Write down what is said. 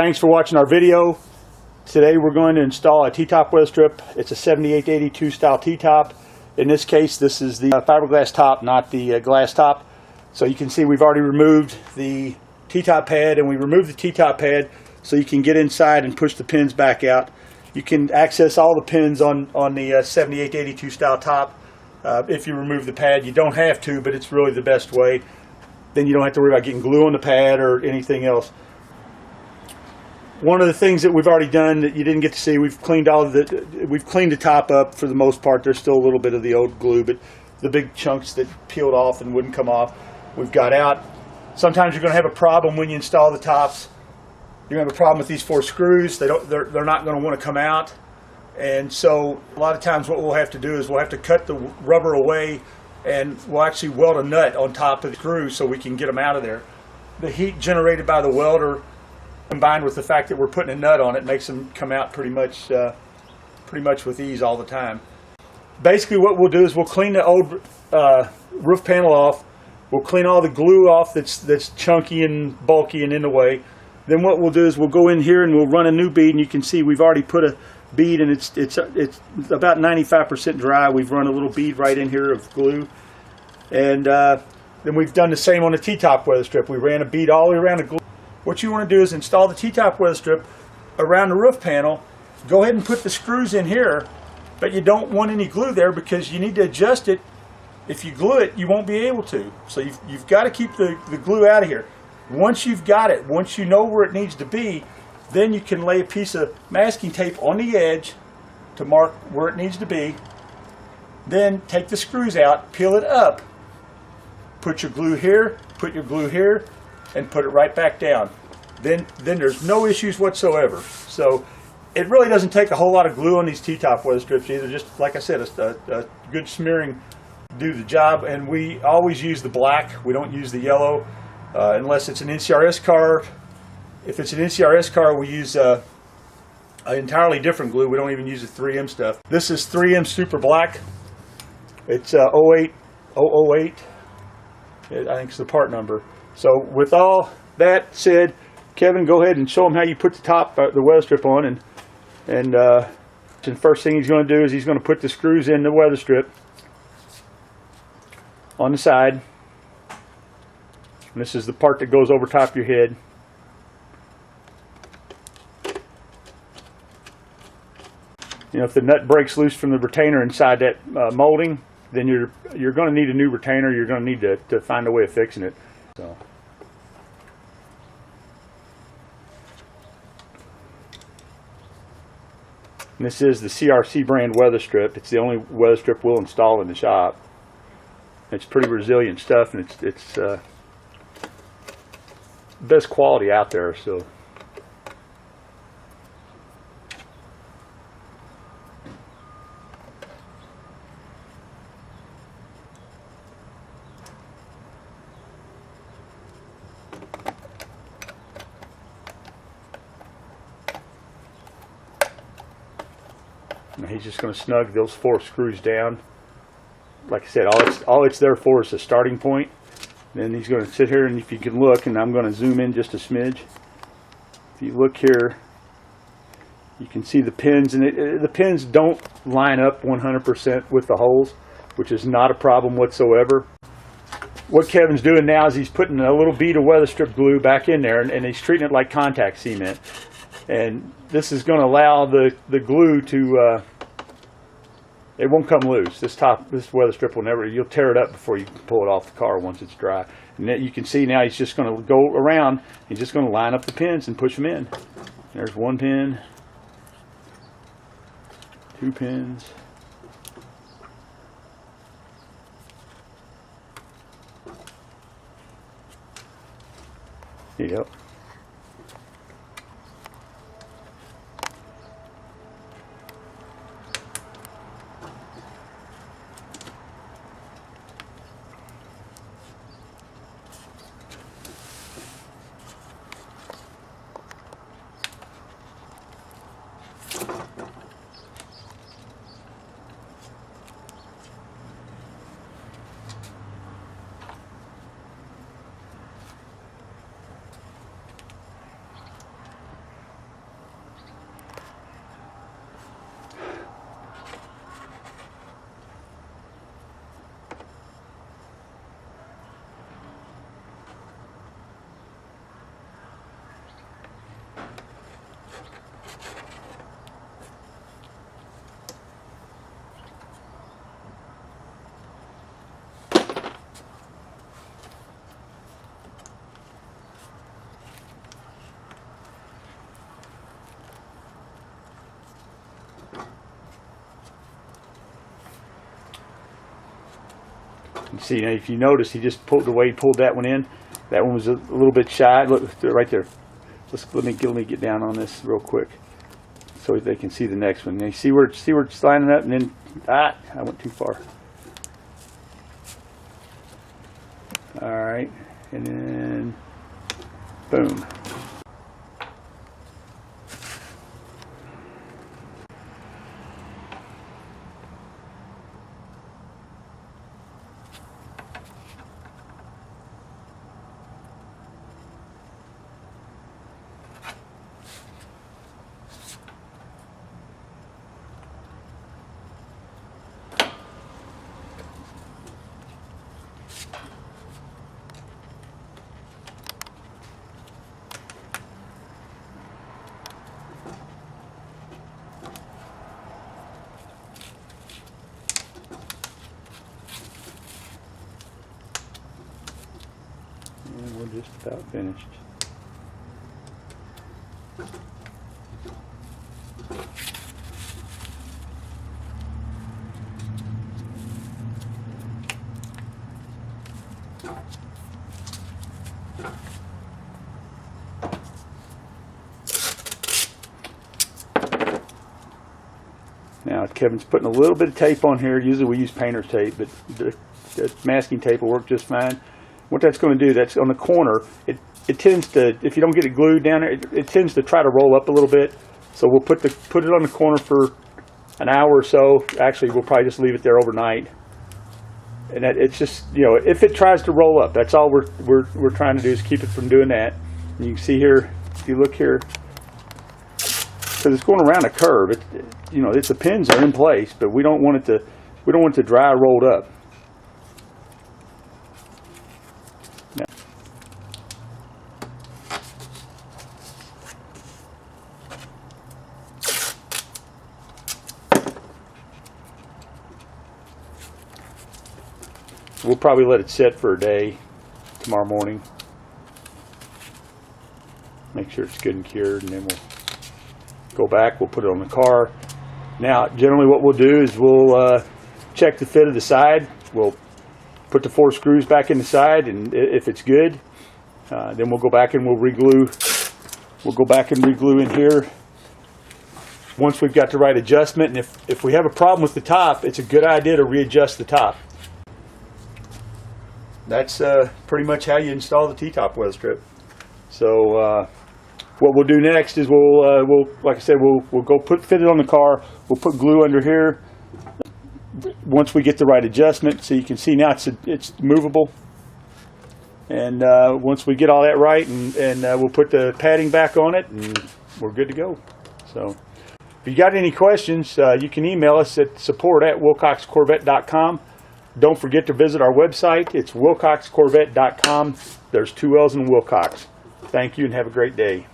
Thanks for watching our video. Today we're going to install a T-top weather strip. It's a 78-82 style T-top. In this case, this is the fiberglass top, not the glass top. So you can see we've already removed the T-top pad, and we removed the T-top pad so you can get inside and push the pins back out. You can access all the pins on the 78-82 style top if you remove the pad. You don't have to, but it's really the best way. Then you don't have to worry about getting glue on the pad or anything else. One of the things that we've already done that you didn't get to see, we've cleaned the top up for the most part. There's still a little bit of the old glue, but the big chunks that peeled off and wouldn't come off, we've got out. Sometimes you're going to have a problem when you install the tops. You're going to have a problem with these 4 screws. They're not going to want to come out. And so a lot of times what we'll have to do is we'll have to cut the rubber away, and we'll actually weld a nut on top of the screw so we can get them out of there. The heat generated by the welder, combined with the fact that we're putting a nut on it, makes them come out pretty much with ease all the time. Basically what we'll do is we'll clean the old roof panel off. We'll clean all the glue off that's chunky and bulky and in the way. Then what we'll do is we'll go in here and we'll run a new bead, and you can see we've already put a bead, and it's about 95% dry. We've run a little bead right in here of glue. And then we've done the same on the T-top weather strip. We ran a bead all the way around the glue. What you want to do is install the T-top weather strip around the roof panel. Go ahead and put the screws in here, but you don't want any glue there because you need to adjust it. If you glue it, you won't be able to. So you've got to keep the glue out of here. Once you've got it, once you know where it needs to be, then you can lay a piece of masking tape on the edge to mark where it needs to be. Then take the screws out, peel it up, put your glue here, put your glue here, and put it right back down. Then there's no issues whatsoever. So it really doesn't take a whole lot of glue on these T-top weather strips either. Just like I said, a good smearing do the job. And we always use the black. We don't use the yellow unless it's an NCRS car. If it's an NCRS car, we use an entirely different glue. We don't even use the 3M stuff. This is 3M Super Black. It's 08008. I think it's the part number. So with all that said, Kevin, go ahead and show them how you put the weather strip on. And the first thing he's going to do is he's going to put the screws in the weather strip on the side. And this is the part that goes over top of your head. You know, if the nut breaks loose from the retainer inside that molding, then you're going to need a new retainer. You're going to need to find a way of fixing it. So. And this is the CRC brand weather strip. It's the only weather strip we'll install in the shop. It's pretty resilient stuff, and it's best quality out there. So. Now he's just going to snug those 4 screws down. Like I said, all it's there for is a starting point. Then he's going to sit here, and if you can look, and I'm going to zoom in just a smidge. If you look here, you can see the pins, and the pins don't line up 100% with the holes, which is not a problem whatsoever. What Kevin's doing now is he's putting a little bead of weather strip glue back in there, and he's treating it like contact cement. And this is going to allow the glue to, it won't come loose. This weather strip will never, you'll tear it up before you pull it off the car once it's dry. And then you can see now he's just going to go around, he's just going to line up the pins and push them in. There's 1 pin, 2 pins. Yep. You see, now if you notice, he just pulled the way he pulled that one in. That one was a little bit shy. Look right there. Let me get down on this real quick, so they can see the next one. Now you see where it's lining up, and then I went too far. All right, and then boom. And we're just about finished. Now Kevin's putting a little bit of tape on here. Usually we use painter's tape, but the masking tape will work just fine. What that's going to do, that's on the corner, it tends to, if you don't get it glued down there, it tends to try to roll up a little bit. So we'll put it on the corner for an hour or so. Actually, we'll probably just leave it there overnight. And it's just, you know, if it tries to roll up, that's all we're trying to do, is keep it from doing that. And you can see here, if you look here, because it's going around a curve, you know, the pins are in place, but we don't want it to dry rolled up. Now, we'll probably let it sit for a day tomorrow morning. Make sure it's good and cured, and then we'll go back, we'll put it on the car. Now, generally what we'll do is we'll check the fit of the side. We'll put the 4 screws back in the side, and if it's good, then we'll go back and we'll re-glue. We'll go back and re-glue in here once we've got the right adjustment. And if we have a problem with the top, it's a good idea to readjust the top. That's pretty much how you install the T-top weather strip. So what we'll do next is we'll like I said, we'll go fit it on the car. We'll put glue under here once we get the right adjustment. So you can see now it's movable. And once we get all that right, and we'll put the padding back on it, and we're good to go. So if you got any questions, you can email us at support@wilcoxcorvette.com. Don't forget to visit our website. It's wilcoxcorvette.com. There's 2 L's in Wilcox. Thank you and have a great day.